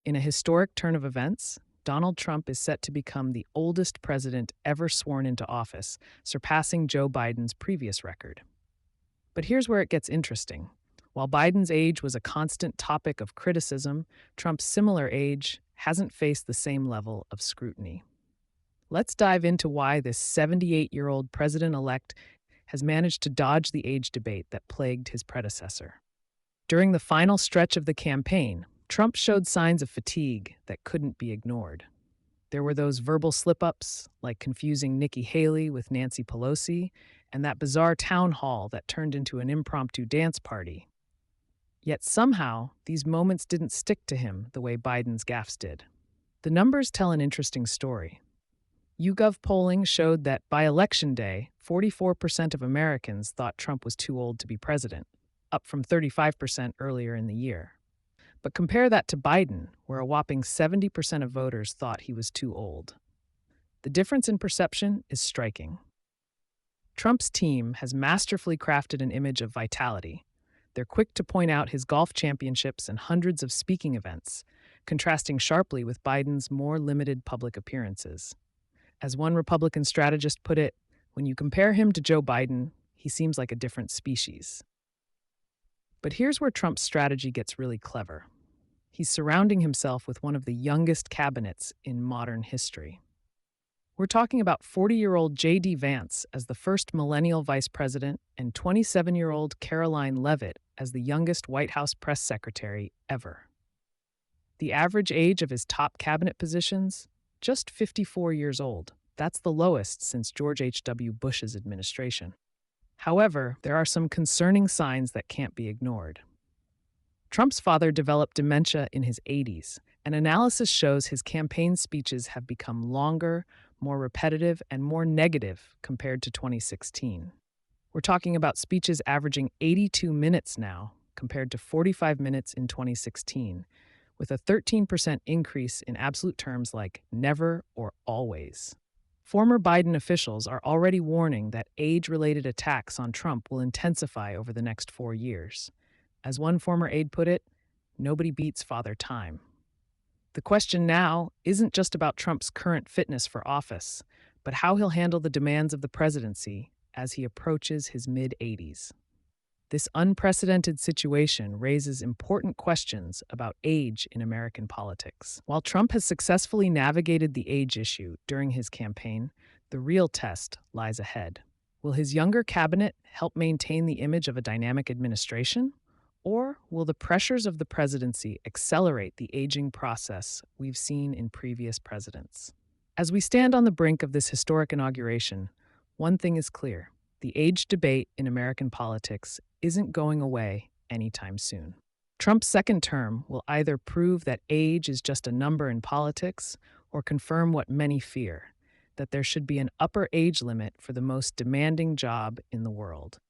In a historic turn of events, Donald Trump is set to become the oldest president ever sworn into office, surpassing Joe Biden's previous record. But here's where it gets interesting. While Biden's age was a constant topic of criticism, Trump's similar age hasn't faced the same level of scrutiny. Let's dive into why this 78-year-old president elect has managed to dodge the age debate that plagued his predecessor. During the final stretch of the campaign, Trump showed signs of fatigue that couldn't be ignored. There were those verbal slip-ups, like confusing Nikki Haley with Nancy Pelosi, and that bizarre town hall that turned into an impromptu dance party. Yet somehow, these moments didn't stick to him the way Biden's gaffes did. The numbers tell an interesting story. YouGov polling showed that by Election Day, 44% of Americans thought Trump was too old to be president, up from 35% earlier in the year. But compare that to Biden, where a whopping 70% of voters thought he was too old. The difference in perception is striking. Trump's team has masterfully crafted an image of vitality. They're quick to point out his golf championships and hundreds of speaking events, contrasting sharply with Biden's more limited public appearances. As one Republican strategist put it, when you compare him to Joe Biden, he seems like a different species. But here's where Trump's strategy gets really clever. He's surrounding himself with one of the youngest cabinets in modern history. We're talking about 40-year-old J.D. Vance as the first millennial vice president and 27-year-old Caroline Leavitt as the youngest White House press secretary ever. The average age of his top cabinet positions? Just 54 years old. That's the lowest since George H.W. Bush's administration. However, there are some concerning signs that can't be ignored. Trump's father developed dementia in his 80s, and analysis shows his campaign speeches have become longer, more repetitive, and more negative compared to 2016. We're talking about speeches averaging 82 minutes now, compared to 45 minutes in 2016, with a 13% increase in absolute terms like never or always. Former Biden officials are already warning that age-related attacks on Trump will intensify over the next 4 years. As one former aide put it, nobody beats Father Time. The question now isn't just about Trump's current fitness for office, but how he'll handle the demands of the presidency as he approaches his mid-80s. This unprecedented situation raises important questions about age in American politics. While Trump has successfully navigated the age issue during his campaign, the real test lies ahead. Will his younger cabinet help maintain the image of a dynamic administration? Or will the pressures of the presidency accelerate the aging process we've seen in previous presidents? As we stand on the brink of this historic inauguration, one thing is clear. The age debate in American politics isn't going away anytime soon. Trump's second term will either prove that age is just a number in politics or confirm what many fear, that there should be an upper age limit for the most demanding job in the world.